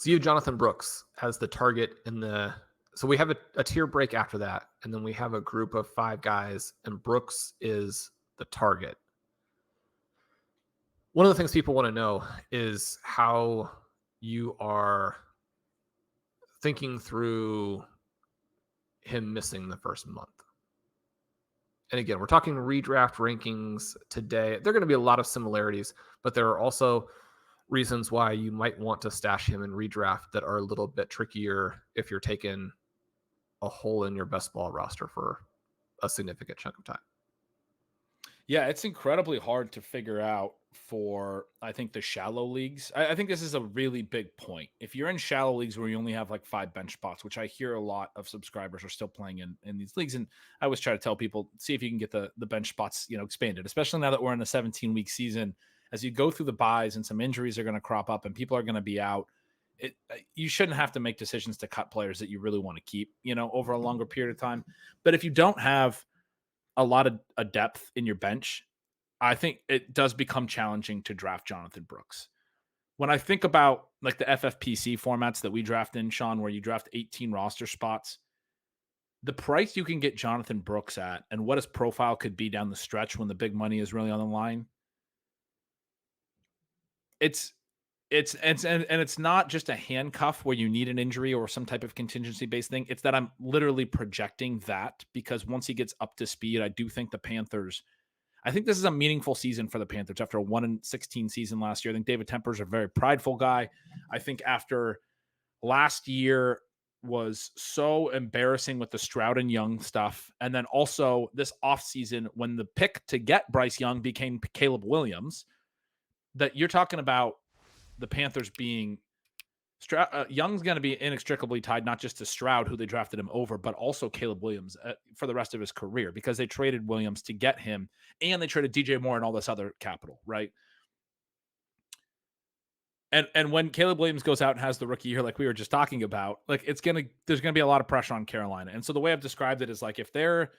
So you have Jonathan Brooks as the target in the. So we have a tier break after that, and then we have a group of 5 guys, and Brooks is the target. One of the things people want to know is how you are thinking through him missing the first month. And again, we're talking redraft rankings today. There are going to be a lot of similarities, but there are also reasons why you might want to stash him in redraft that are a little bit trickier if you're taking a hole in your best ball roster for a significant chunk of time. Yeah, it's incredibly hard to figure out for, I think, the shallow leagues. I think this is a really big point. If you're in shallow leagues where you only have like 5 bench spots, which I hear a lot of subscribers are still playing in these leagues, and I always try to tell people, see if you can get the bench spots, expanded, especially now that we're in a 17-week season. As you go through the buys and some injuries are going to crop up and people are going to be out, you shouldn't have to make decisions to cut players that you really want to keep, over a longer period of time. But if you don't have a lot of a depth in your bench, I think it does become challenging to draft Jonathan Brooks. When I think about like the FFPC formats that we draft in, Shawn, where you draft 18 roster spots, the price you can get Jonathan Brooks at and what his profile could be down the stretch when the big money is really on the line, it's not just a handcuff where you need an injury or some type of contingency based thing. It's that I'm literally projecting that because once he gets up to speed, I do think I think this is a meaningful season for the Panthers after a 1-16 season last year. I think David Temper's a very prideful guy. I think after last year was so embarrassing with the Stroud and Young stuff. And then also this offseason when the pick to get Bryce Young became Caleb Williams, that you're talking about the Panthers being Young's going to be inextricably tied not just to Stroud, who they drafted him over, but also Caleb Williams for the rest of his career because they traded Williams to get him and they traded DJ Moore and all this other capital, right? And when Caleb Williams goes out and has the rookie year, like we were just talking about, like there's going to be a lot of pressure on Carolina. And so the way I've described it is like if they're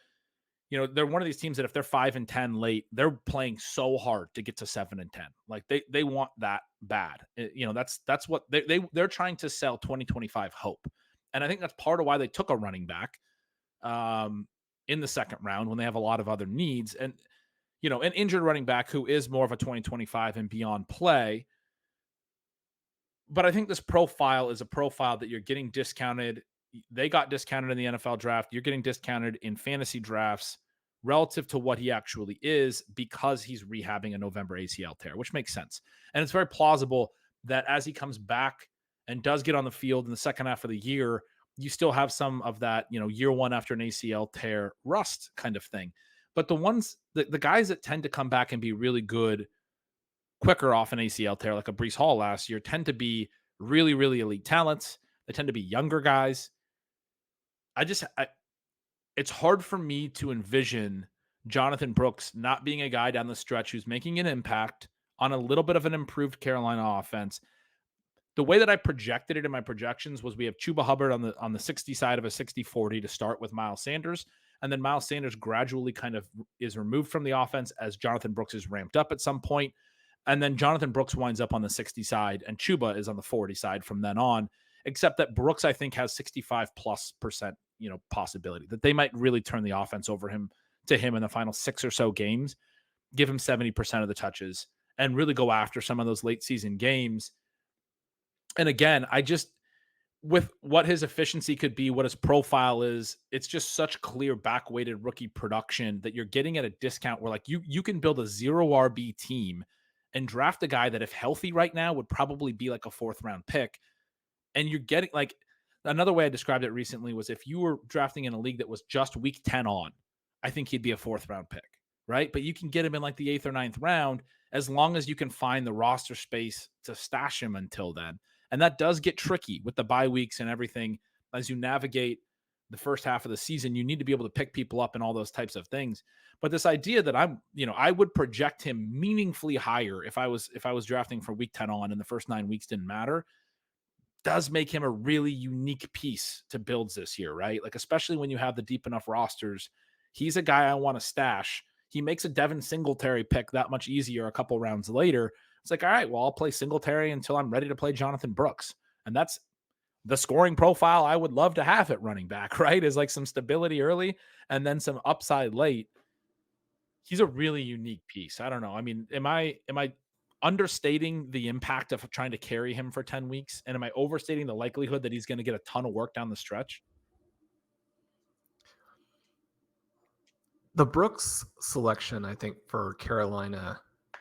one of these teams that if they're 5-10 late, they're playing so hard to get to 7-10. Like they want that bad. That's what they're trying to sell 2025 hope. And I think that's part of why they took a running back in the second round when they have a lot of other needs and, an injured running back who is more of a 2025 and beyond play. But I think this profile is a profile that you're getting discounted. They got discounted in the NFL draft. You're getting discounted in fantasy drafts relative to what he actually is because he's rehabbing a November ACL tear, which makes sense. And it's very plausible that as he comes back and does get on the field in the second half of the year, you still have some of that, year one after an ACL tear rust kind of thing. But the guys that tend to come back and be really good quicker off an ACL tear, like a Breece Hall last year, tend to be really, really elite talents. They tend to be younger guys. It's hard for me to envision Jonathan Brooks not being a guy down the stretch who's making an impact on a little bit of an improved Carolina offense. The way that I projected it in my projections was we have Chuba Hubbard on the 60 side of a 60-40 to start with Miles Sanders. And then Miles Sanders gradually kind of is removed from the offense as Jonathan Brooks is ramped up at some point. And then Jonathan Brooks winds up on the 60 side and Chuba is on the 40 side from then on, except that Brooks, I think, has 65+%, possibility that they might really turn the offense over to him in the final 6 or so games, give him 70% of the touches and really go after some of those late season games. And again, with what his efficiency could be, what his profile is, it's just such clear back-weighted rookie production that you're getting at a discount where like you can build a 0 RB team and draft a guy that if healthy right now would probably be like a 4th round pick. And you're getting like another way I described it recently was if you were drafting in a league that was just week 10 on, I think he'd be a 4th round pick, right? But you can get him in like the 8th or 9th round as long as you can find the roster space to stash him until then. And that does get tricky with the bye weeks and everything. As you navigate the first half of the season, you need to be able to pick people up and all those types of things. But this idea that I would project him meaningfully higher if I was drafting for week 10 on and the first 9 weeks didn't matter, does make him a really unique piece to builds this year, right? Like, especially when you have the deep enough rosters, he's a guy I want to stash. He makes a Devin Singletary pick that much easier a couple rounds later. It's like, all right, well, I'll play Singletary until I'm ready to play Jonathan Brooks. And that's the scoring profile I would love to have at running back, right? Is like some stability early and then some upside late. He's a really unique piece. I don't know. I mean, am I understating the impact of trying to carry him for 10 weeks? And am I overstating the likelihood that he's going to get a ton of work down the stretch? The Brooks selection, I think, for Carolina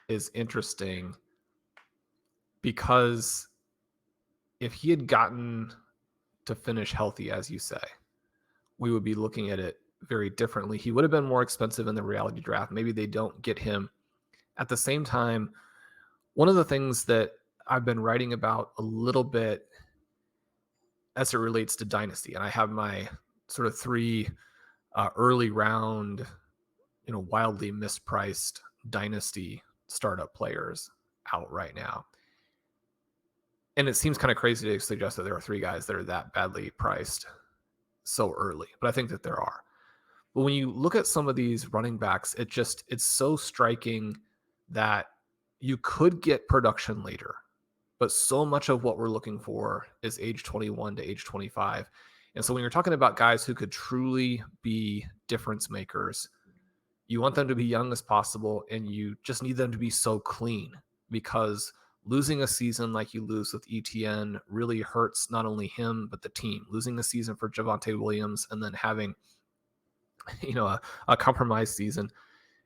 is interesting because if he had gotten to finish healthy, as you say, we would be looking at it very differently. He would have been more expensive in the reality draft. Maybe they don't get him. At the same time, one of the things that I've been writing about a little bit as it relates to Dynasty, and I have my sort of 3 early round, wildly mispriced Dynasty startup players out right now. And it seems kind of crazy to suggest that there are 3 guys that are that badly priced so early, but I think that there are. But when you look at some of these running backs, it's so striking that you could get production later, but so much of what we're looking for is age 21 to age 25. And so when you're talking about guys who could truly be difference makers, you want them to be young as possible, and you just need them to be so clean, because losing a season like you lose with ETN really hurts not only him, but the team. Losing a season for Javonte Williams and then having, a compromised season,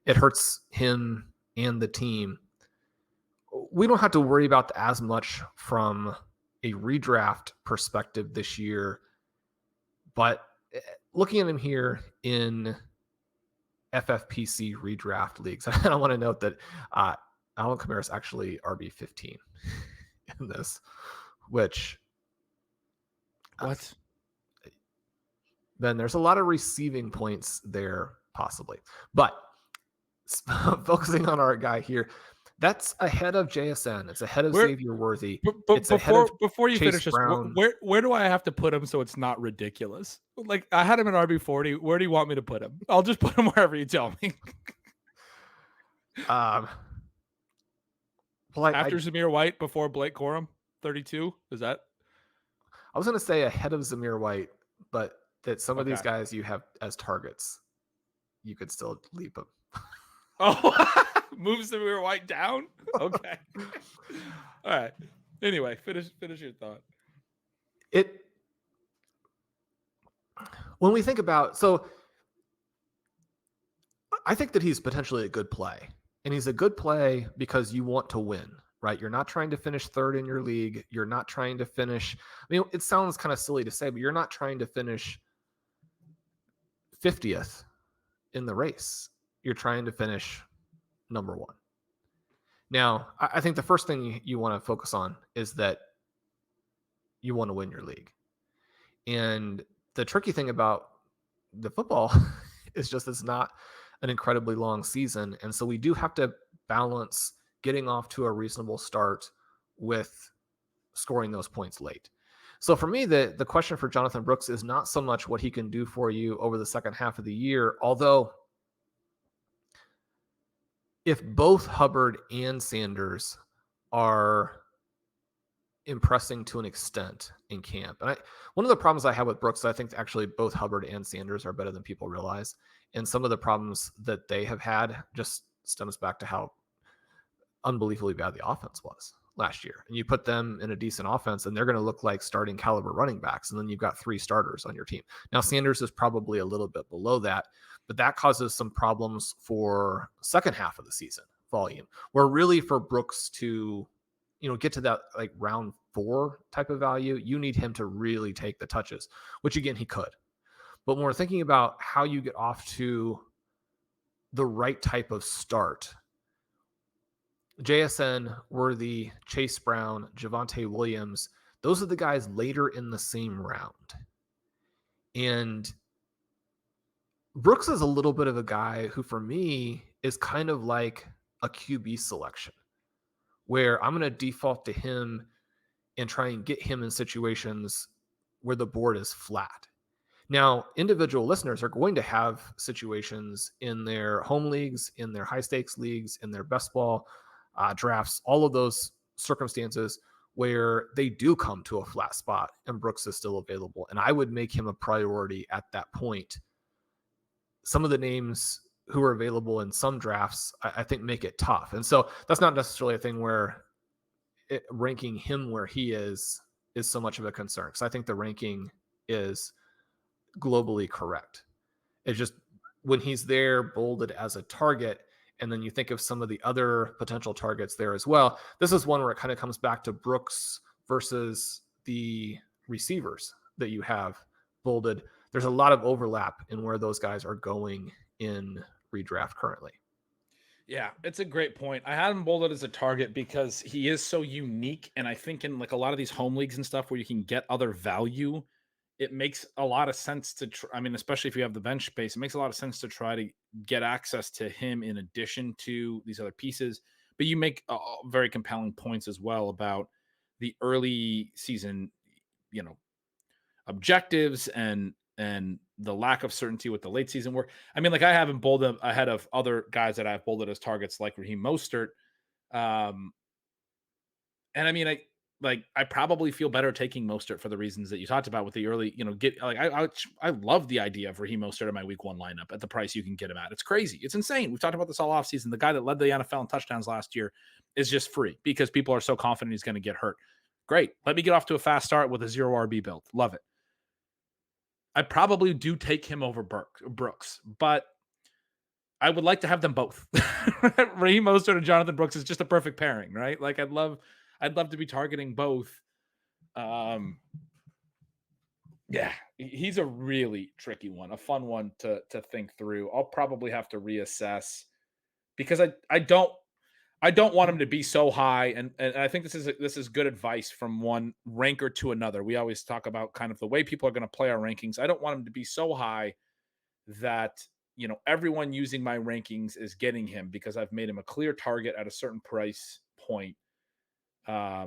it hurts him and the team. We don't have to worry about as much from a redraft perspective this year, but looking at him here in FFPC redraft leagues, I want to note that Alvin Kamara is actually RB15 in this, which what? Then there's a lot of receiving points there possibly. But focusing on our guy here, that's ahead of JSN. It's ahead of Xavier Worthy. It's before you Chase finish Brown. this, where do I have to put him so it's not ridiculous? Like, I had him in RB40. Where do you want me to put him? I'll just put him wherever you tell me. Well, after Zamir White, before Blake Corum, 32. Is that? I was going to say ahead of Zamir White, but that some of these guys you have as targets, you could still leap them. Oh, move Zamir White down? Okay. All right. Anyway, finish your thought. When we think about, so I think that he's potentially a good play. And he's a good play because you want to win, right? You're not trying to finish third in your league. You're not trying to finish, it sounds kind of silly to say, but you're not trying to finish 50th in the race. You're trying to finish number 1. Now, I think the first thing you want to focus on is that you want to win your league. And the tricky thing about the football is just it's not an incredibly long season. And so we do have to balance getting off to a reasonable start with scoring those points late. So for me, the question for Jonathan Brooks is not so much what he can do for you over the second half of the year, although if both Hubbard and Sanders are impressing to an extent in camp. And one of the problems I have with Brooks, I think actually both Hubbard and Sanders are better than people realize. And some of the problems that they have had just stems back to how unbelievably bad the offense was last year. And you put them in a decent offense and they're going to look like starting caliber running backs. And then you've got 3 starters on your team. Now Sanders is probably a little bit below that, but that causes some problems for second half of the season volume, where really for Brooks to, get to that like round 4 type of value, you need him to really take the touches, which again, he could. But when we're thinking about how you get off to the right type of start, JSN, Worthy, Chase Brown, Javonte Williams, those are the guys later in the same round. And Brooks is a little bit of a guy who, for me, is kind of like a QB selection, where I'm going to default to him and try and get him in situations where the board is flat. Now, individual listeners are going to have situations in their home leagues, in their high stakes leagues, in their best ball drafts, all of those circumstances where they do come to a flat spot and Brooks is still available. And I would make him a priority at that point. Some of the names who are available in some drafts, I think make it tough. And so that's not necessarily a thing where ranking him where he is so much of a concern, because I think the ranking is globally correct. It's just when he's there bolded as a target, and then you think of some of the other potential targets there as well. This is one where it kind of comes back to Brooks versus the receivers that you have bolded. There's a lot of overlap in where those guys are going in redraft currently. Yeah, it's a great point. I had him bolded as a target because he is so unique. And I think in like a lot of these home leagues and stuff where you can get other value, it makes a lot of sense to I mean, especially if you have the bench space, it makes a lot of sense to try to get access to him in addition to these other pieces. But you make very compelling points as well about the early season, objectives and the lack of certainty with the late season work. I mean, like I have him bolded ahead of other guys that I've bolded as targets like Raheem Mostert. And I mean, I probably feel better taking Mostert for the reasons that you talked about with the early, I love the idea of Raheem Mostert in my week 1 lineup at the price you can get him at. It's crazy. It's insane. We've talked about this all offseason. The guy that led the NFL in touchdowns last year is just free because people are so confident he's going to get hurt. Great. Let me get off to a fast start with a 0 RB build. Love it. I probably do take him over Brooks, but I would like to have them both. Raheem Mostert and Jonathan Brooks is just a perfect pairing, right? Like I'd love to be targeting both. Yeah, he's a really tricky one, a fun one to think through. I'll probably have to reassess because I don't want him to be so high. And I think this is good advice from one ranker to another. We always talk about kind of the way people are going to play our rankings. I don't want him to be so high that, everyone using my rankings is getting him because I've made him a clear target at a certain price point. Yeah,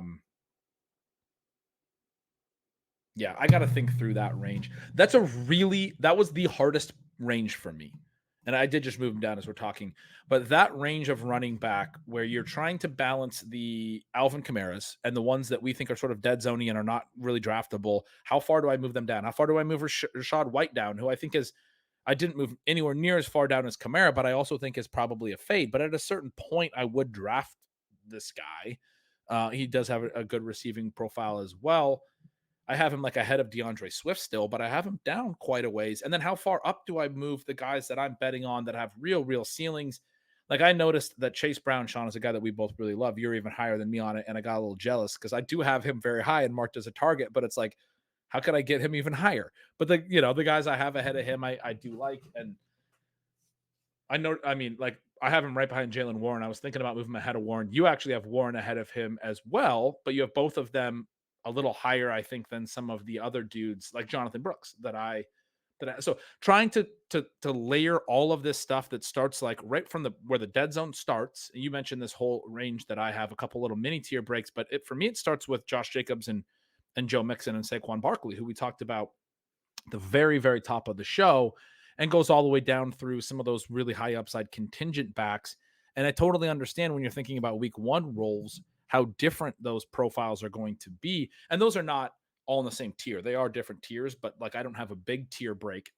I got to think through that range. That was the hardest range for me. And I did just move him down as we're talking, but that range of running back where you're trying to balance the Alvin Kamara's and the ones that we think are sort of dead zoney and are not really draftable. How far do I move them down? How far do I move Rachaad White down, who I think I didn't move anywhere near as far down as Kamara, but I also think is probably a fade. But at a certain point, I would draft this guy. He does have a good receiving profile as well. I have him like ahead of DeAndre Swift still, but I have him down quite a ways. And then how far up do I move the guys that I'm betting on that have real ceilings? Like I noticed that Chase Brown, Sean, is a guy that we both really love. You're even higher than me on it. And I got a little jealous because I do have him very high and marked as a target, but it's like, how could I get him even higher? But the guys I have ahead of him, I do like. And I have him right behind Jaylen Warren. I was thinking about moving him ahead of Warren. You actually have Warren ahead of him as well, but you have both of them a little higher, I think, than some of the other dudes like Jonathan Brooks so trying to layer all of this stuff that starts like right from where the dead zone starts. You mentioned this whole range that I have a couple little mini tier breaks, but for me, it starts with Josh Jacobs and Joe Mixon and Saquon Barkley, who we talked about the very, very top of the show, and goes all the way down through some of those really high upside contingent backs. And I totally understand when you're thinking about week 1 roles, how different those profiles are going to be. And those are not all in the same tier. They are different tiers, but like I don't have a big tier break.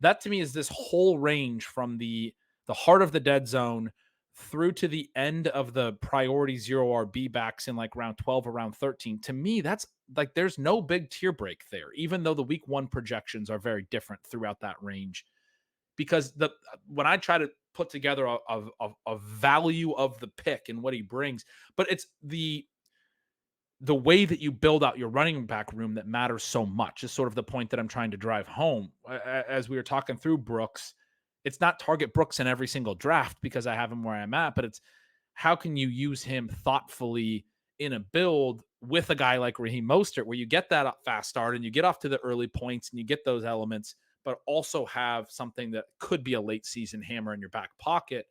That to me is this whole range from the heart of the dead zone through to the end of the priority 0 RB backs in like round 12 or round 13. To me, that's like there's no big tier break there, even though the week 1 projections are very different throughout that range. Because when I try to put together a value of the pick and what he brings, but it's the way that you build out your running back room that matters so much is sort of the point that I'm trying to drive home. As we were talking through Brooks, it's not target Brooks in every single draft because I have him where I'm at, but it's how can you use him thoughtfully in a build with a guy like Raheem Mostert, where you get that fast start and you get off to the early points and you get those elements, but also have something that could be a late season hammer in your back pocket.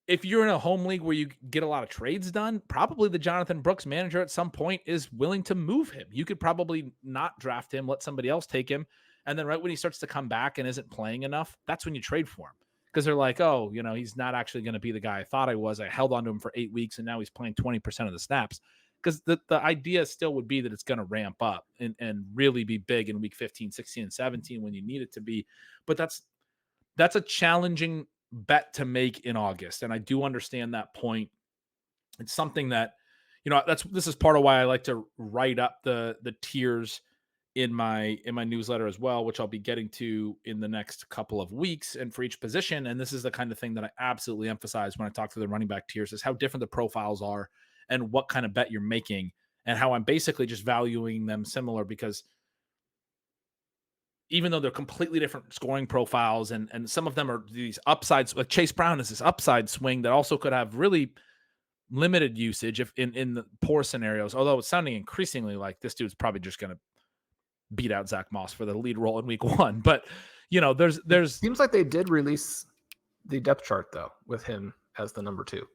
If you're in a home league where you get a lot of trades done, probably the Jonathan Brooks manager at some point is willing to move him. You could probably not draft him, let somebody else take him. And then right when he starts to come back and isn't playing enough, that's when you trade for him. because they're like, oh, he's not actually going to be the guy I thought I was. I held on to him for 8 weeks and now he's playing 20% of the snaps. Because the idea still would be that it's going to ramp up and really be big in week 15, 16, and 17 when you need it to be. But that's a challenging bet to make in August. And I do understand that point. It's something that, this is part of why I like to write up the tiers in my newsletter as well, which I'll be getting to in the next couple of weeks, and for each position. And this is the kind of thing that I absolutely emphasize when I talk to the running back tiers, is how different the profiles are and what kind of bet you're making, and how I'm basically just valuing them similar, because even though they're completely different scoring profiles, and some of them are these upsides, like Chase Brown is this upside swing that also could have really limited usage if in the poor scenarios, although it's sounding increasingly like this dude's probably just going to beat out Zach Moss for the lead role in week 1. But there's seems like they did release the depth chart though with him as the number 2.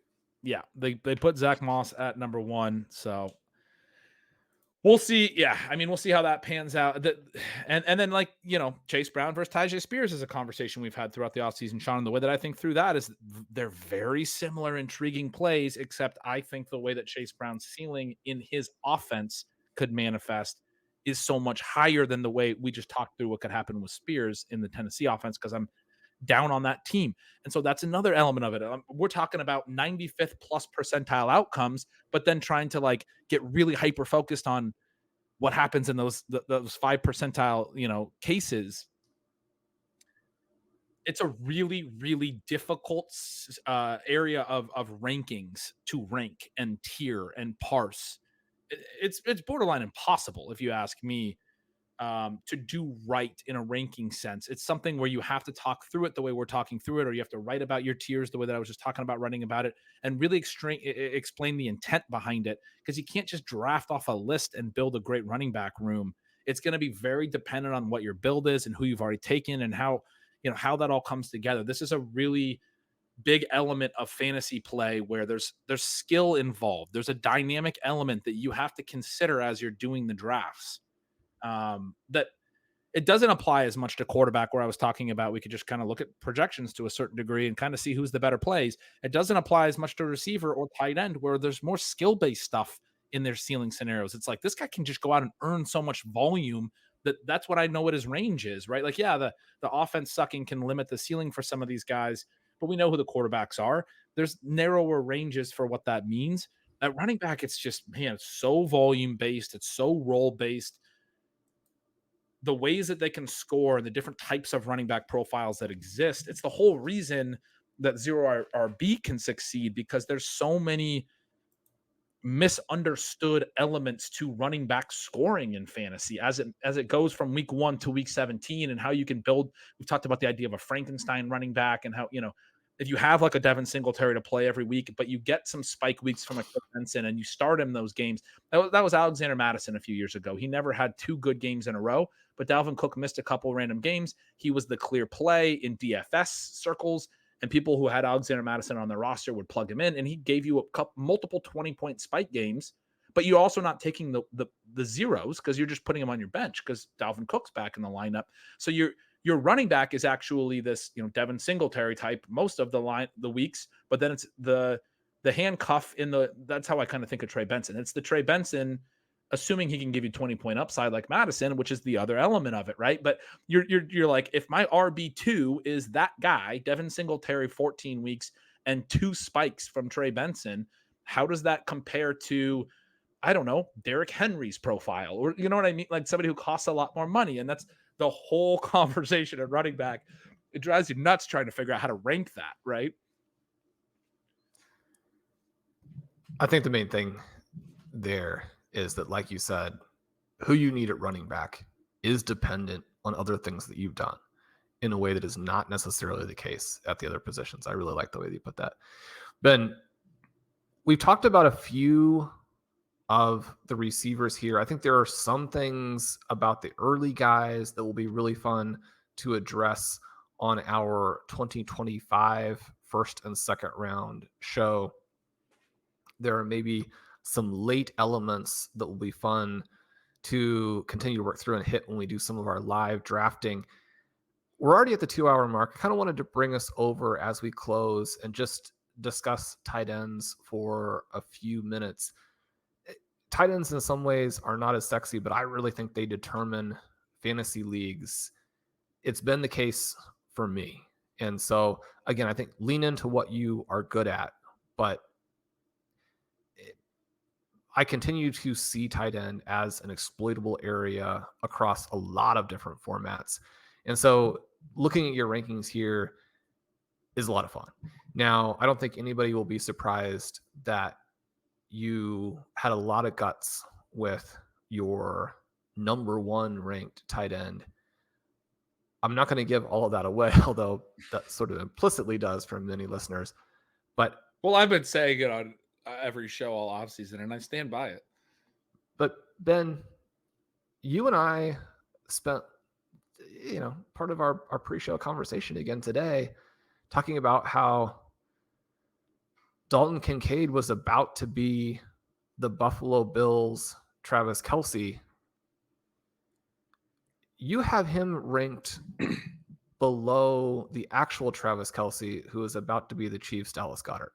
Yeah, they put Zach Moss at number 1, so we'll see. Yeah, I mean, we'll see how that pans out. And then, like, Chase Brown versus Tyjae Spears is a conversation we've had throughout the offseason, Sean. And the way that I think through that is they're very similar, intriguing plays, except I think the way that Chase Brown's ceiling in his offense could manifest is so much higher than the way we just talked through what could happen with Spears in the Tennessee offense, because I'm down on that team. And so that's another element of it. We're talking about 95th plus percentile outcomes, but then trying to like get really hyper focused on what happens in those 5 percentile, cases. It's a really, really difficult area of rankings to rank and tier and parse. It's borderline impossible, if you ask me, to do right in a ranking sense. It's something where you have to talk through it the way we're talking through it, or you have to write about your tiers the way that I was just talking about writing about it, and really explain the intent behind it, because you can't just draft off a list and build a great running back room. It's going to be very dependent on what your build is and who you've already taken and how that all comes together. This is a really big element of fantasy play where there's skill involved. There's a dynamic element that you have to consider as you're doing the drafts. That it doesn't apply as much to quarterback, where I was talking about we could just kind of look at projections to a certain degree and kind of see who's the better plays. It doesn't apply as much to receiver or tight end, where there's more skill-based stuff in their ceiling scenarios. It's like this guy can just go out and earn so much volume that's what I know what his range is, right? Like, yeah, the offense sucking can limit the ceiling for some of these guys, but we know who the quarterbacks are. There's narrower ranges for what that means. At running back, it's just, man, it's so volume-based. It's so role-based. The ways that they can score and the different types of running back profiles that exist. It's the whole reason that Zero RB can succeed, because there's so many misunderstood elements to running back scoring in fantasy as it goes from week 1 to week 17, and how you can build. We've talked about the idea of a Frankenstein running back, and how, if you have like a Devin Singletary to play every week, but you get some spike weeks from a Cliff Benson and you start him those games. That was Alexander Madison a few years ago. He never had 2 good games in a row, but Dalvin Cook missed a couple random games. He was the clear play in DFS circles, and people who had Alexander Madison on their roster would plug him in, and he gave you multiple 20-point spike games, but you're also not taking the zeros because you're just putting him on your bench because Dalvin Cook's back in the lineup. So your running back is actually this, Devin Singletary type most of the weeks, but then it's the handcuff that's how I kind of think of Trey Benson. It's the Trey Benson, assuming he can give you 20-point upside like Madison, which is the other element of it, right? But you're like, if my RB2 is that guy, Devin Singletary, 14 weeks and 2 spikes from Trey Benson, how does that compare to, I don't know, Derrick Henry's profile, or you know what I mean? Like somebody who costs a lot more money. And that's the whole conversation at running back. It drives you nuts trying to figure out how to rank that, right? I think the main thing there is that, like you said, who you need at running back is dependent on other things that you've done in a way that is not necessarily the case at the other positions. I really like the way that you put that. Ben, we've talked about a few of the receivers here. I think there are some things about the early guys that will be really fun to address on our 2025 first and second round show. There are maybe some late elements that will be fun to continue to work through and hit when we do some of our live drafting. we're already at the 2-hour mark. I kind of wanted to bring us over as we close and just discuss tight ends for a few minutes. Tight ends in some ways are not as sexy, but I really think they determine fantasy leagues. It's been the case for me. And so, again, I think lean into what you are good at, but I continue to see tight end as an exploitable area across a lot of different formats. And so looking at your rankings here is a lot of fun. Now, I don't think anybody will be surprised that you had a lot of guts with your number 1 ranked tight end. I'm not going to give all of that away, although that sort of implicitly does from many listeners. But Well, I've been saying it on every show all offseason, and I stand by it. But Ben, you and I spent, part of our pre-show conversation again today talking about how Dalton Kincaid was about to be the Buffalo Bills Travis Kelce. You have him ranked below the actual Travis Kelce, who is about to be the Chiefs' Dallas Goedert.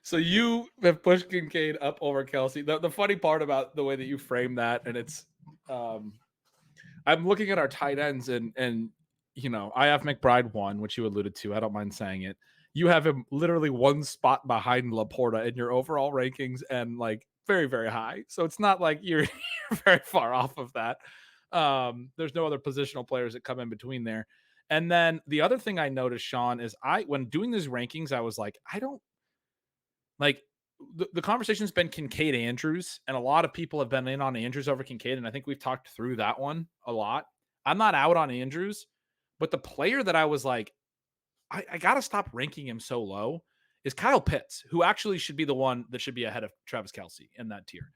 So you have pushed Kincaid up over Kelce. The funny part about the way that you frame that, and it's, I'm looking at our tight ends, and I have McBride 1, which you alluded to. I don't mind saying it. You have him literally 1 spot behind Laporta in your overall rankings, and like very, very high. So it's not like you're very far off of that. There's no other positional players that come in between there. And then the other thing I noticed, Sean, is when doing these rankings, I was like, I don't like the conversation's been Kincaid Andrews, and a lot of people have been in on Andrews over Kincaid, and I think we've talked through that one a lot. I'm not out on Andrews, but the player that I was like, I got to stop ranking him so low is Kyle Pitts, who actually should be the one that should be ahead of Travis Kelce in that tier.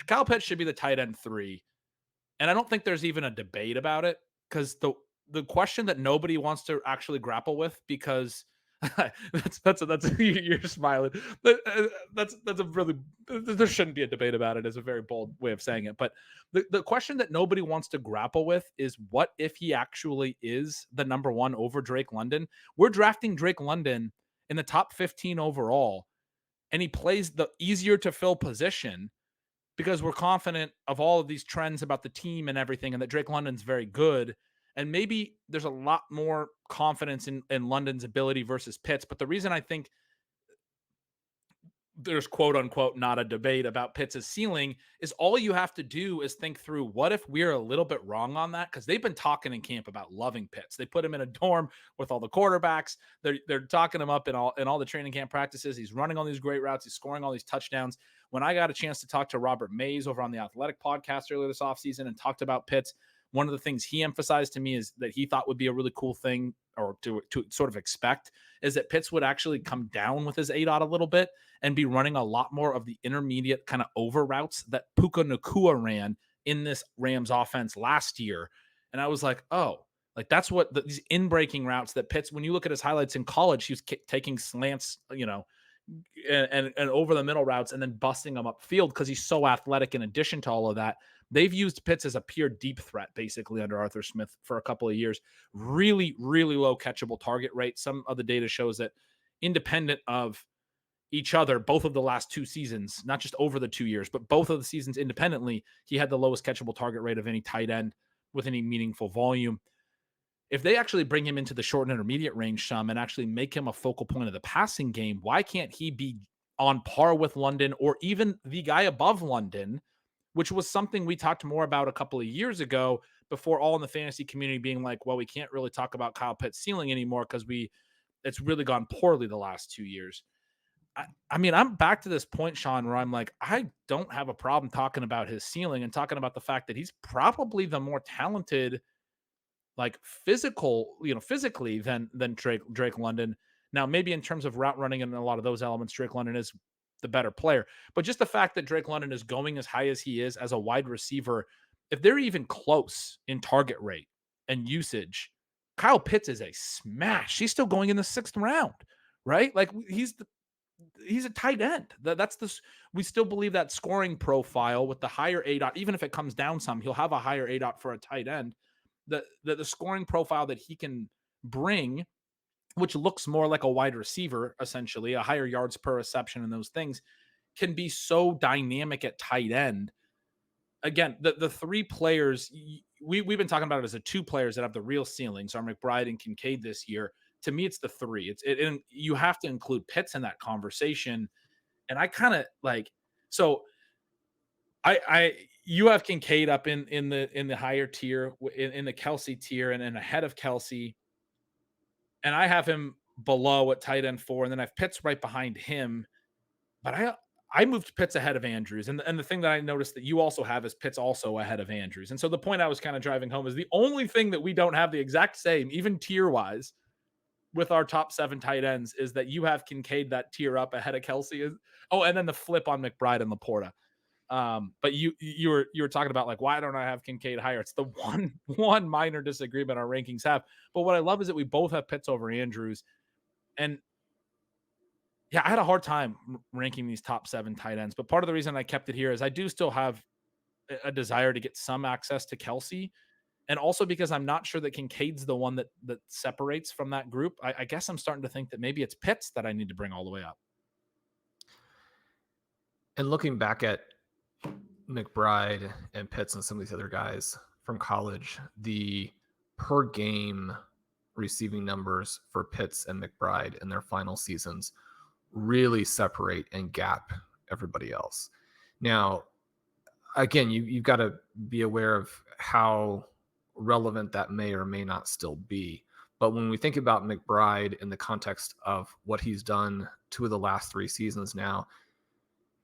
Kyle Pitts should be the tight end 3, and I don't think there's even a debate about it, because the question that nobody wants to actually grapple with, because that's you're smiling. That's a really, there shouldn't be a debate about it, is a very bold way of saying it. But the question that nobody wants to grapple with is, what if he actually is the number 1 over Drake London? We're drafting Drake London in the top 15 overall, and he plays the easier to fill position because we're confident of all of these trends about the team and everything, and that Drake London's very good. And maybe there's a lot more confidence in London's ability versus Pitts. But the reason I think there's quote unquote not a debate about Pitts' ceiling is, all you have to do is think through, what if we're a little bit wrong on that? Because they've been talking in camp about loving Pitts. They put him in a dorm with all the quarterbacks. They're talking him up in all the training camp practices. He's running all these great routes. He's scoring all these touchdowns. When I got a chance to talk to Robert Mays over on the Athletic podcast earlier this offseason and talked about Pitts, one of the things he emphasized to me is that he thought would be a really cool thing, or to sort of expect, is that Pitts would actually come down with his ADOT a little bit and be running a lot more of the intermediate kind of over routes that Puka Nacua ran in this Rams offense last year. And I was like, oh, like that's what these in-breaking routes that Pitts, when you look at his highlights in college, he was taking slants, and over the middle routes and then busting them upfield because he's so athletic. In addition to all of that, they've used Pitts as a pure deep threat basically under Arthur Smith for a couple of years. Really, really low catchable target rate. Some of the data shows that independent of each other, both of the last 2 seasons, not just over the 2 years, but both of the seasons independently, he had the lowest catchable target rate of any tight end with any meaningful volume. If they actually bring him into the short and intermediate range some and actually make him a focal point of the passing game, why can't he be on par with London, or even the guy above London, which was something we talked more about a couple of years ago, before all in the fantasy community being like, well, we can't really talk about Kyle Pitts' ceiling anymore because it's really gone poorly the last 2 years. I mean, I'm back to this point, Sean, where I'm like, I don't have a problem talking about his ceiling and talking about the fact that he's probably the more talented, like physically than Drake London. Now, maybe in terms of route running and a lot of those elements, Drake London is the better player. But just the fact that Drake London is going as high as he is as a wide receiver, if they're even close in target rate and usage, Kyle Pitts is a smash. He's still going in the 6th round, right? Like he's a tight end. That's this. We still believe that scoring profile with the higher A dot, even if it comes down some, he'll have a higher A dot for a tight end. The scoring profile that he can bring, which looks more like a wide receiver, essentially, a higher yards per reception and those things, can be so dynamic at tight end. Again, the three players we've been talking about it as the two players that have the real ceilings are McBride and Kincaid this year. To me, it's the three. And you have to include Pitts in that conversation. And I kind of like, so you have Kincaid up in the higher tier, in the Kelsey tier, and ahead of Kelsey, and I have him below at tight end 4, and then I have Pitts right behind him. But I moved Pitts ahead of Andrews, and the thing that I noticed that you also have is Pitts also ahead of Andrews. And so the point I was kind of driving home is the only thing that we don't have the exact same, even tier wise, with our top 7 tight ends is that you have Kincaid that tier up ahead of Kelsey. Oh, and then the flip on McBride and Laporta. But you were talking about like, why don't I have Kincaid higher? It's the one minor disagreement our rankings have. But what I love is that we both have Pitts over Andrews. And yeah, I had a hard time ranking these top 7 tight ends, but part of the reason I kept it here is I do still have a desire to get some access to Kelsey. And also because I'm not sure that Kincaid's the one that separates from that group. I guess I'm starting to think that maybe it's Pitts that I need to bring all the way up. And looking back at McBride and Pitts and some of these other guys from college, the per game receiving numbers for Pitts and McBride in their final seasons really separate and gap everybody else. Now, again, you've got to be aware of how relevant that may or may not still be. But when we think about McBride in the context of what he's done 2 of the last 3 seasons now,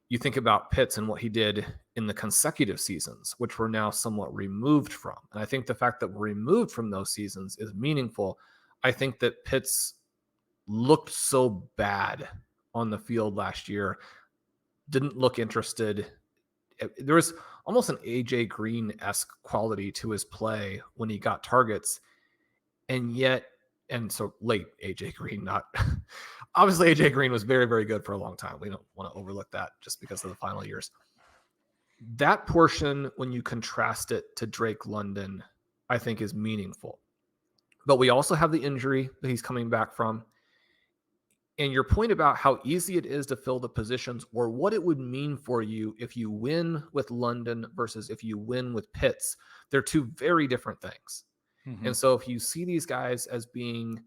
you think about Pitts and what he did in the consecutive seasons, which we're now somewhat removed from. And I think the fact that we're removed from those seasons is meaningful. I think that Pitts looked so bad on the field last year, didn't look interested. There was almost an AJ Green-esque quality to his play when he got targets. And yet, and so late AJ Green, not obviously AJ Green was very, very good for a long time. We don't want to overlook that just because of the final years. That portion, when you contrast it to Drake London, I think is meaningful. But we also have the injury that he's coming back from. And your point about how easy it is to fill the positions or what it would mean for you if you win with London versus if you win with Pitts, they're 2 very different things. Mm-hmm. And so if you see these guys as being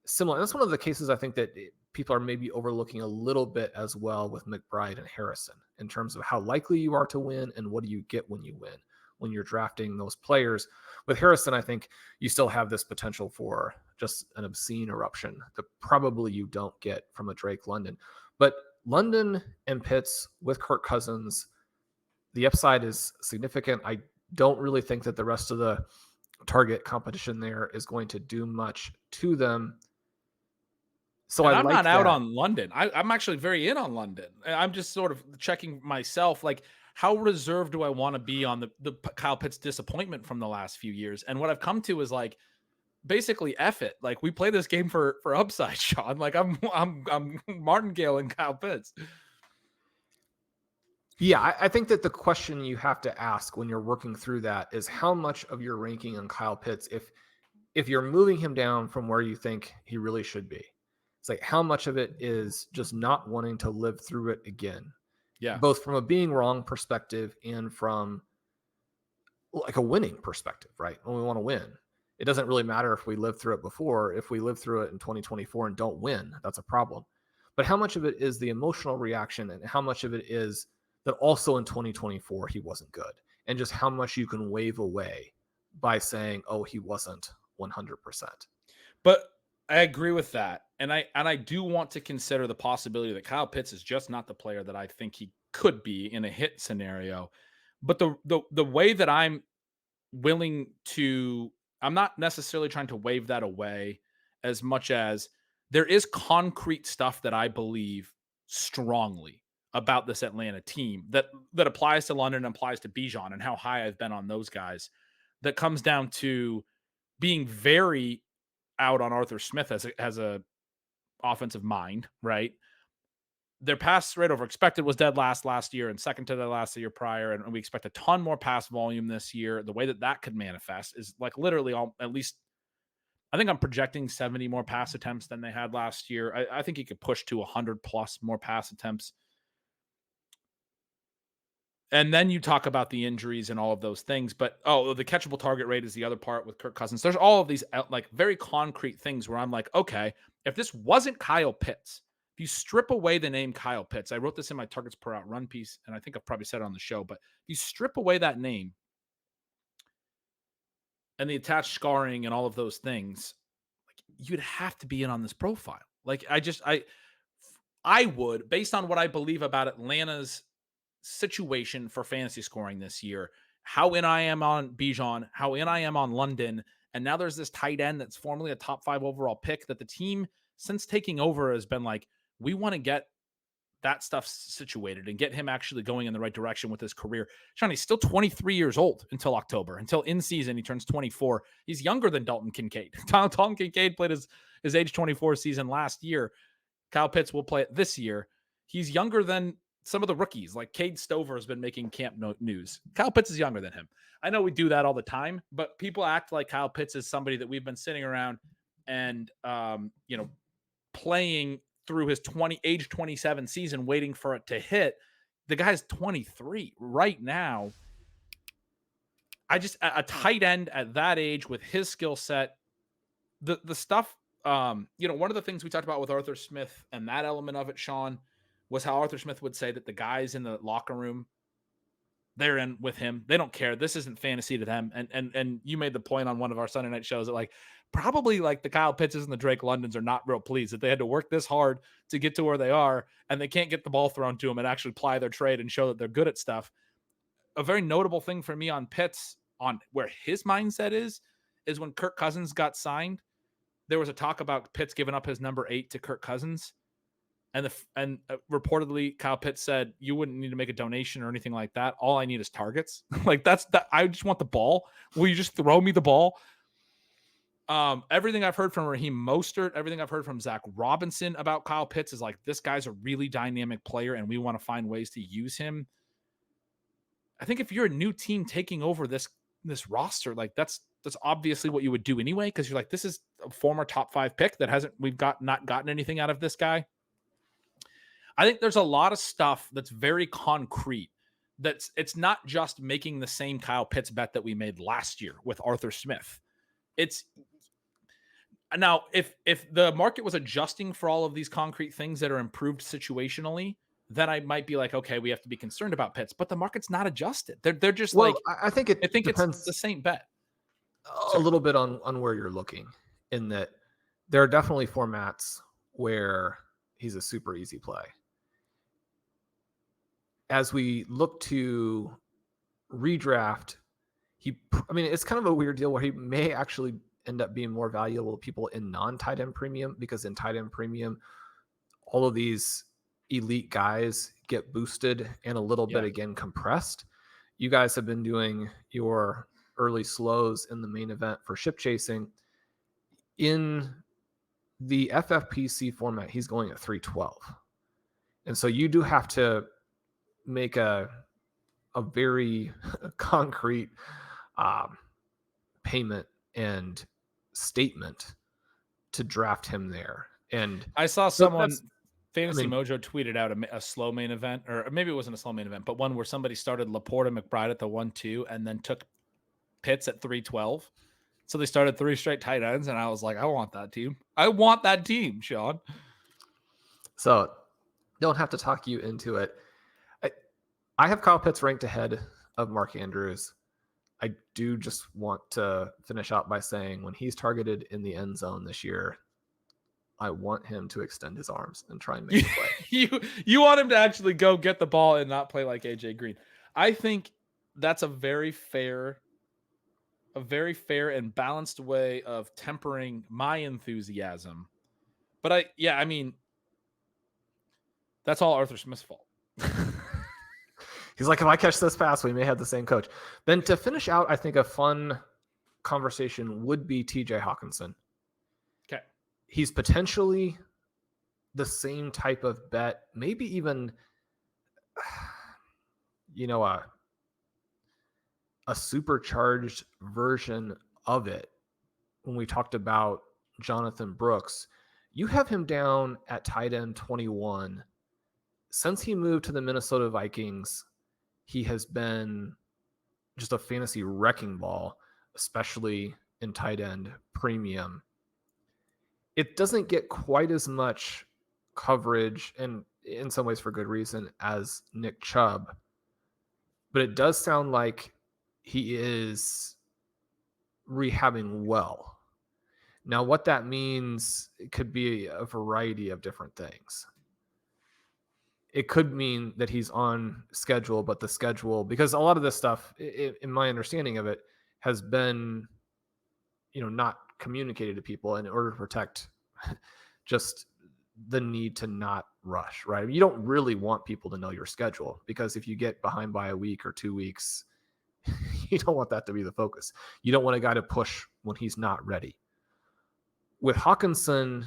similar, that's one of the cases I think that people are maybe overlooking a little bit as well with McBride and Harrison in terms of how likely you are to win and what do you get when you win when you're drafting those players. With Harrison, I think you still have this potential for just an obscene eruption that probably you don't get from a Drake London. But London and Pitts with Kirk Cousins, the upside is significant. I don't really think that the rest of the target competition there is going to do much to them. So I'm not out on London. I'm actually very in on London. I'm just sort of checking myself, like, how reserved do I want to be on the Kyle Pitts disappointment from the last few years? And what I've come to is like, basically F it. Like, we play this game for upside, Shawn. Like, I'm Martingale and Kyle Pitts. Yeah, I think that the question you have to ask when you're working through that is how much of your ranking on Kyle Pitts, if you're moving him down from where you think he really should be, it's like how much of it is just not wanting to live through it again. Yeah. Both from a being wrong perspective and from like a winning perspective, right? When we want to win, it doesn't really matter if we lived through it before. If we live through it in 2024 and don't win, that's a problem. But how much of it is the emotional reaction and how much of it is that also in 2024 he wasn't good, and just how much you can wave away by saying, oh, he wasn't 100%. But I agree with that. And I do want to consider the possibility that Kyle Pitts is just not the player that I think he could be in a hit scenario. But the way that I'm willing to, I'm not necessarily trying to wave that away as much as there is concrete stuff that I believe strongly about this Atlanta team that applies to London and applies to Bijan and how high I've been on those guys. That comes down to being very out on Arthur Smith as a offensive mind, right? their pass rate over expected was dead last year and second to the last the year prior. And we expect a ton more pass volume this year. The way that could manifest is like literally at least, I think I'm projecting 70 more pass attempts than they had last year. I think he could push to 100 plus more pass attempts. And then you talk about the injuries and all of those things. But, the catchable target rate is the other part with Kirk Cousins. There's all of these like very concrete things where I'm like, okay, if this wasn't Kyle Pitts, if you strip away the name Kyle Pitts, I wrote this in my targets per out run piece, and I think I've probably said it on the show, but if you strip away that name and the attached scarring and all of those things, like you'd have to be in on this profile. Like I would, based on what I believe about Atlanta's situation for fantasy scoring this year, how in I am on Bijan, how in I am on London, and now there's this tight end that's formerly a top 5 overall pick that the team, since taking over, has been like, we want to get that stuff situated and get him actually going in the right direction with his career. Shawn, he's still 23 years old until October. Until in season, he turns 24. He's younger than Dalton Kincaid. Dalton Kincaid played his age 24 season last year. Kyle Pitts will play it this year. He's younger than some of the rookies, like Cade Stover has been making camp news. Kyle Pitts is younger than him. I know we do that all the time, but people act like Kyle Pitts is somebody that we've been sitting around and, playing through his age 27 season, waiting for it to hit. The guy's 23 right now. A tight end at that age with his skill set, the stuff, one of the things we talked about with Arthur Smith and that element of it, Shawn, was how Arthur Smith would say that the guys in the locker room, they're in with him. They don't care. This isn't fantasy to them. And you made the point on one of our Sunday night shows that like probably like the Kyle Pittses and the Drake Londons are not real pleased that they had to work this hard to get to where they are, and they can't get the ball thrown to them and actually ply their trade and show that they're good at stuff. A very notable thing for me on Pitts, on where his mindset is when Kirk Cousins got signed, there was a talk about Pitts giving up his number 8 to Kirk Cousins. And reportedly, Kyle Pitts said, you wouldn't need to make a donation or anything like that. All I need is targets. Like that. I just want the ball. Will you just throw me the ball? Everything I've heard from Raheem Mostert, everything I've heard from Zach Robinson about Kyle Pitts is like, this guy's a really dynamic player and we want to find ways to use him. I think if you're a new team taking over this roster, like that's obviously what you would do anyway, because you're like, this is a former top 5 pick that we've not gotten anything out of this guy. I think there's a lot of stuff that's very concrete. It's not just making the same Kyle Pitts bet that we made last year with Arthur Smith. It's now if the market was adjusting for all of these concrete things that are improved situationally, then I might be like, okay, we have to be concerned about Pitts. But the market's not adjusted. They're just I think depends it's the same bet. A little bit on where you're looking, in that there are definitely formats where he's a super easy play. As we look to redraft, it's kind of a weird deal where he may actually end up being more valuable to people in non-tight end premium, because in tight end premium, all of these elite guys get boosted and a little bit again compressed. You guys have been doing your early slows in the main event for ship chasing. In the FFPC format, he's going at 312. And so you do have to make a very concrete payment and statement to draft him there. And I saw someone, Fantasy Mojo tweeted out a slow main event, or maybe it wasn't a slow main event, but one where somebody started Laporta McBride at the 1-2 and then took Pitts at 312. So they started 3 straight tight ends, and I was like, I want that team. I want that team, Shawn. So don't have to talk you into it. I have Kyle Pitts ranked ahead of Mark Andrews. I do just want to finish out by saying when he's targeted in the end zone this year, I want him to extend his arms and try and make a play. You want him to actually go get the ball and not play like AJ Green. I think that's a very fair and balanced way of tempering my enthusiasm. But that's all Arthur Smith's fault. He's like, if I catch this pass, we may have the same coach. Then to finish out, I think a fun conversation would be TJ Hockenson. Okay. He's potentially the same type of bet, maybe even, a supercharged version of it. When we talked about Jonathan Brooks, you have him down at tight end 21. Since he moved to the Minnesota Vikings, he has been just a fantasy wrecking ball, especially in tight end premium. It doesn't get quite as much coverage, and in some ways for good reason, as Nick Chubb, but it does sound like he is rehabbing well. Now, what that means, it could be a variety of different things. It could mean that he's on schedule, but the schedule, because a lot of this stuff, in my understanding of it, has been, not communicated to people in order to protect just the need to not rush, right? You don't really want people to know your schedule, because if you get behind by a week or 2 weeks, you don't want that to be the focus. You don't want a guy to push when he's not ready. With Hockenson,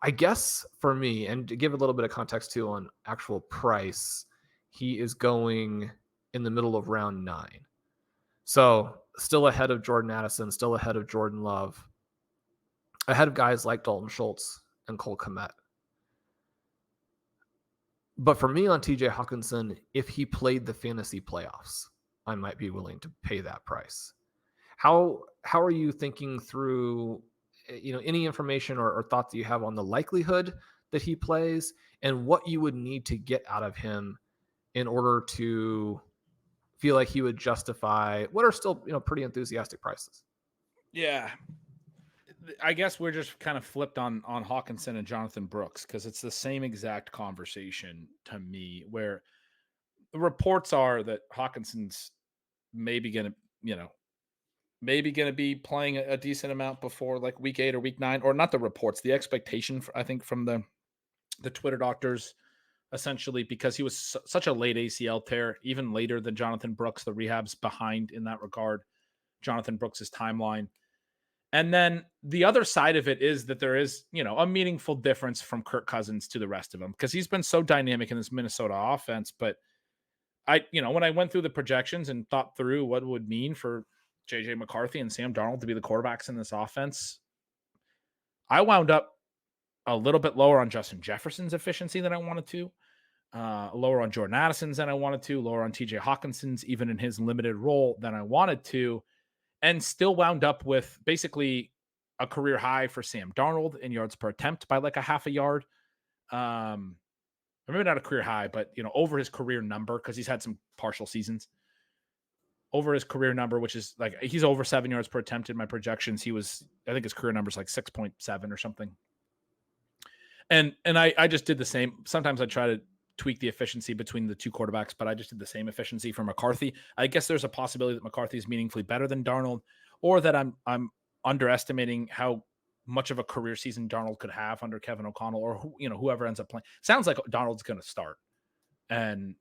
I guess for me, and to give a little bit of context too on actual price, he is going in the middle of round 9. So still ahead of Jordan Addison, still ahead of Jordan Love, ahead of guys like Dalton Schultz and Cole Kmet. But for me on TJ Hockenson, if he played the fantasy playoffs, I might be willing to pay that price. How are you thinking through, any information or thoughts that you have on the likelihood that he plays and what you would need to get out of him in order to feel like he would justify what are still, pretty enthusiastic prices? Yeah. I guess we're just kind of flipped on Hockenson and Jonathan Brooks, because it's the same exact conversation to me, where the reports are that Hawkinson's maybe going to be playing a decent amount before like week 8 or week 9, or not the reports, the expectation, I think, from the Twitter doctors, essentially, because he was such a late ACL tear, even later than Jonathan Brooks. The rehab's behind in that regard, Jonathan Brooks's timeline. And then the other side of it is that there is, a meaningful difference from Kirk Cousins to the rest of them, because he's been so dynamic in this Minnesota offense. But when I went through the projections and thought through what it would mean for JJ McCarthy and Sam Darnold to be the quarterbacks in this offense, I wound up a little bit lower on Justin Jefferson's efficiency than I wanted to, lower on Jordan Addison's than I wanted to, lower on TJ Hawkinson's, even in his limited role, than I wanted to, and still wound up with basically a career high for Sam Darnold in yards per attempt by like a half a yard. Maybe not a career high, but over his career number, because he's had some partial seasons. Over his career number, which is like he's over 7 yards per attempt in my projections. I think his career number is like 6.7 or something. And I just did the same. Sometimes I try to tweak the efficiency between the two quarterbacks, but I just did the same efficiency for McCarthy. I guess there's a possibility that McCarthy is meaningfully better than Darnold, or that I'm underestimating how much of a career season Darnold could have under Kevin O'Connell, or whoever ends up playing. Sounds like Darnold's going to start and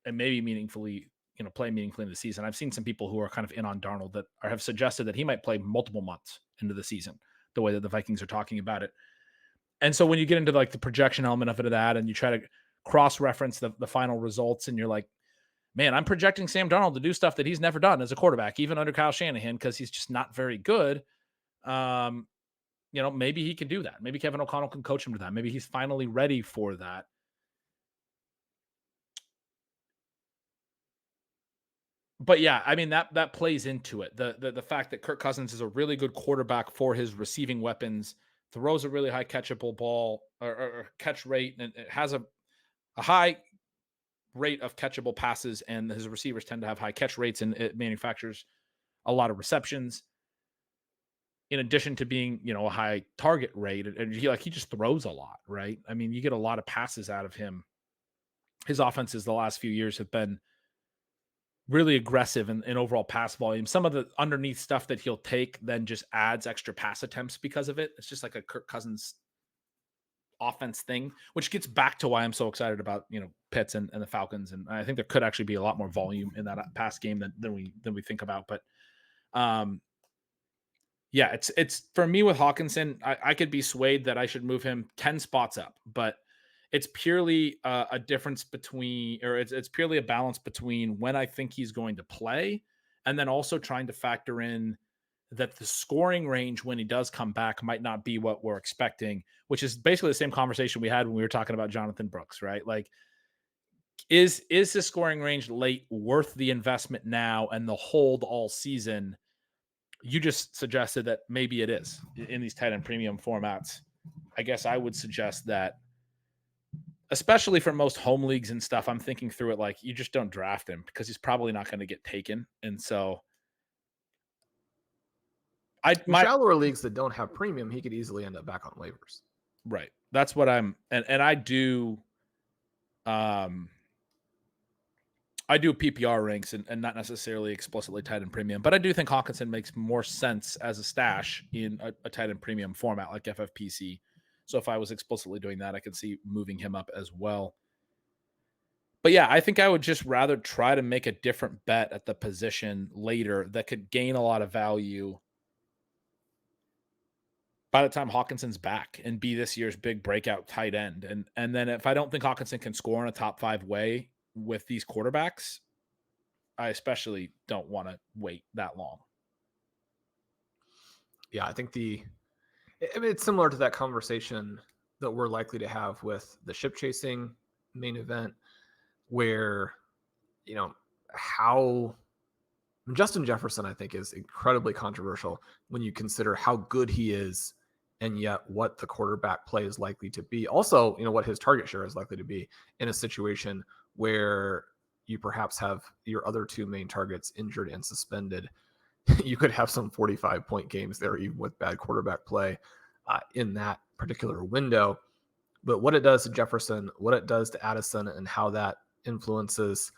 maybe meaningfully, play meaningfully in the season. I've seen some people who are kind of in on Darnold that have suggested that he might play multiple months into the season, the way that the Vikings are talking about it. And so when you get into like the projection element of it, and you try to cross-reference the final results, and you're like, man, I'm projecting Sam Darnold to do stuff that he's never done as a quarterback, even under Kyle Shanahan, because he's just not very good. Maybe he can do that. Maybe Kevin O'Connell can coach him to that. Maybe he's finally ready for that. But yeah, I mean, that plays into it. The fact that Kirk Cousins is a really good quarterback for his receiving weapons, throws a really high catchable ball or catch rate, and it has a high rate of catchable passes, and his receivers tend to have high catch rates, and it manufactures a lot of receptions, in addition to being, a high target rate. And he just throws a lot, right? I mean, you get a lot of passes out of him. His offenses the last few years have been really aggressive in overall pass volume. Some of the underneath stuff that he'll take then just adds extra pass attempts because of it. It's just like a Kirk Cousins offense thing, which gets back to why I'm so excited about, Pitts and the Falcons. And I think there could actually be a lot more volume in that pass game than we think about. But Yeah, it's for me with Hockenson, I could be swayed that I should move him 10 spots up, but it's purely a difference between, or it's purely a balance between when I think he's going to play, and then also trying to factor in that the scoring range when he does come back might not be what we're expecting, which is basically the same conversation we had when we were talking about Jonathan Brooks, right? Like, is the scoring range late worth the investment now and the hold all season? You just suggested that maybe it is in these tight end premium formats. I guess I would suggest that, especially for most home leagues and stuff, I'm thinking through it like you just don't draft him because he's probably not going to get taken. And so In shallower leagues that don't have premium, he could easily end up back on waivers. Right. That's what I'm, and I do, I do PPR ranks and not necessarily explicitly tight end premium, but I do think Hockenson makes more sense as a stash in a tight end premium format like FFPC. So if I was explicitly doing that, I could see moving him up as well. But yeah, I think I would just rather try to make a different bet at the position later that could gain a lot of value by the time Hawkinson's back and be this year's big breakout tight end. And then if I don't think Hockenson can score in a top 5 way with these quarterbacks, I especially don't want to wait that long. Yeah, I think it's similar to that conversation that we're likely to have with the ship chasing main event, where, how Justin Jefferson, I think, is incredibly controversial when you consider how good he is and yet what the quarterback play is likely to be. Also, what his target share is likely to be in a situation where you perhaps have your other two main targets injured and suspended. You could have some 45-point games there, even with bad quarterback play in that particular window. But what it does to Jefferson, what it does to Addison, and how that influences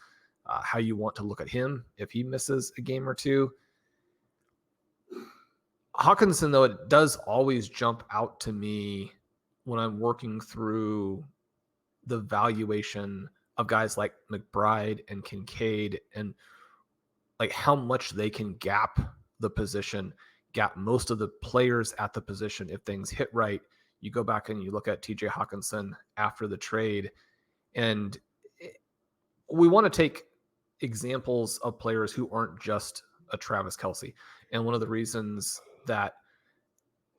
how you want to look at him if he misses a game or two. Hockenson, though, it does always jump out to me when I'm working through the valuation of guys like McBride and Kincaid, and like how much they can gap the position, gap most of the players at the position if things hit right. You go back and you look at TJ Hockenson after the trade, and we want to take examples of players who aren't just a Travis Kelce. And one of the reasons that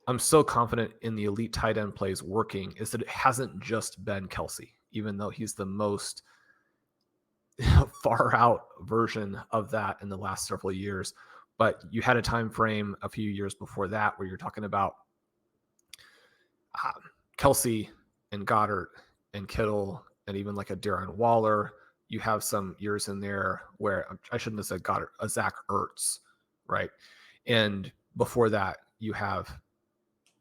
I'm so confident in the elite tight end plays working is that it hasn't just been Kelce, even though he's the most far out version of that in the last several years. But you had a time frame a few years before that where you're talking about Kelce and Goddard and Kittle and even like a Darren Waller. You have some years in there where I shouldn't have said Goddard, a Zach Ertz, right? And before that, you have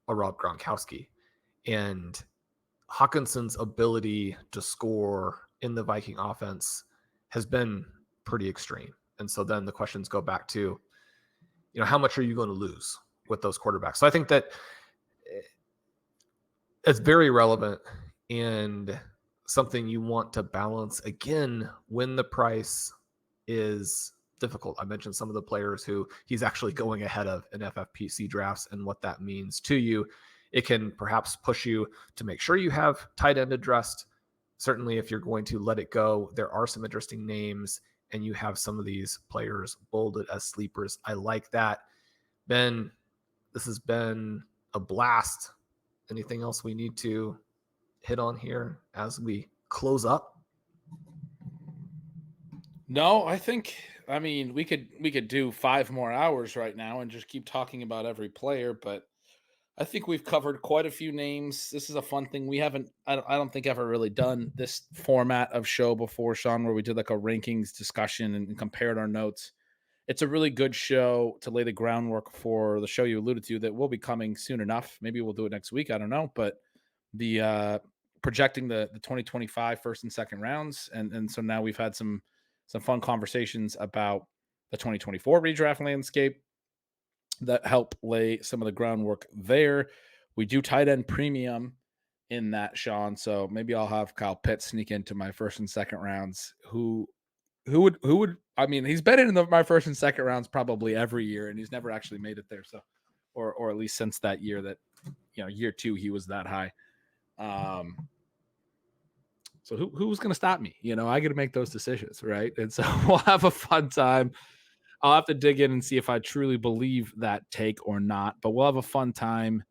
a Rob Gronkowski. And Hawkinson's ability to score in the Viking offense has been pretty extreme. And so then the questions go back to, how much are you going to lose with those quarterbacks? So I think that it's very relevant and something you want to balance again when the price is difficult. I mentioned some of the players who he's actually going ahead of in FFPC drafts and what that means to you. It can perhaps push you to make sure you have tight end addressed. Certainly, if you're going to let it go, there are some interesting names, and you have some of these players bolded as sleepers. I like that. Ben, this has been a blast. Anything else we need to hit on here as we close up? No, I mean, we could do 5 more hours right now and just keep talking about every player, but I think we've covered quite a few names. This is a fun thing. We haven't, I don't think, ever really done this format of show before, Shawn, where we did like a rankings discussion and compared our notes. It's a really good show to lay the groundwork for the show you alluded to that will be coming soon enough. Maybe we'll do it next week. I don't know, but the projecting the 2025 first and second rounds. And so now we've had some fun conversations about the 2024 redraft landscape that help lay some of the groundwork there. We do tight end premium in that, Shawn. So maybe I'll have Kyle Pitts sneak into my first and second rounds. Who would, I mean, he's been in my first and second rounds probably every year, and he's never actually made it there. So or at least since that year that, year 2, he was that high. So who's going to stop me? I got to make those decisions, right? And so we'll have a fun time. I'll have to dig in and see if I truly believe that take or not, but we'll have a fun time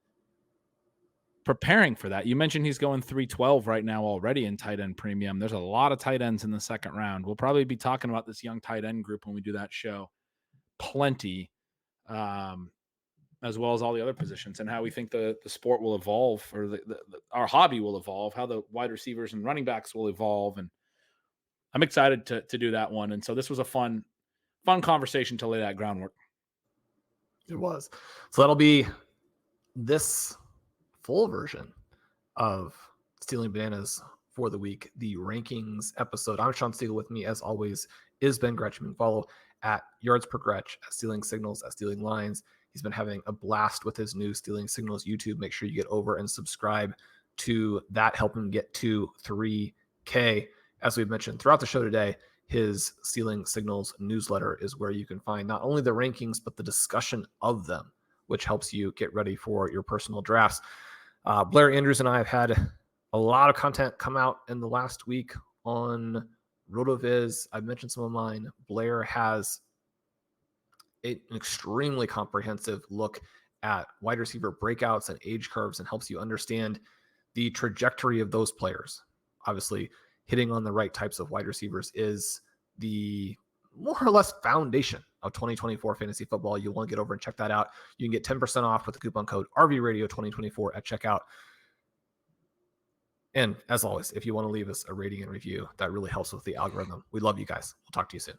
preparing for that. You mentioned he's going 312 right now already in tight end premium. There's a lot of tight ends in the second round. We'll probably be talking about this young tight end group when we do that show. Plenty, as well as all the other positions and how we think the sport will evolve, or our hobby will evolve, how the wide receivers and running backs will evolve. And I'm excited to do that one. And so this was a fun conversation to lay that groundwork. It was. So that'll be this full version of Stealing Bananas for the week, the rankings episode. I'm Shawn Siegele. With me, as always, is Ben Gretch. You can follow at Yards Per Gretch, at Stealing Signals, at Stealing Lines. He's been having a blast with his new Stealing Signals YouTube. Make sure you get over and subscribe to that. Help him get to 3K. As we've mentioned throughout the show today, his Stealing Signals newsletter is where you can find not only the rankings, but the discussion of them, which helps you get ready for your personal drafts. Blair Andrews and I have had a lot of content come out in the last week on RotoViz. I've mentioned some of mine. Blair has an extremely comprehensive look at wide receiver breakouts and age curves and helps you understand the trajectory of those players. Obviously, hitting on the right types of wide receivers is the more or less foundation of 2024 fantasy football. You'll want to get over and check that out. You can get 10% off with the coupon code RVRadio2024 at checkout. And as always, if you want to leave us a rating and review, that really helps with the algorithm. We love you guys. We'll talk to you soon.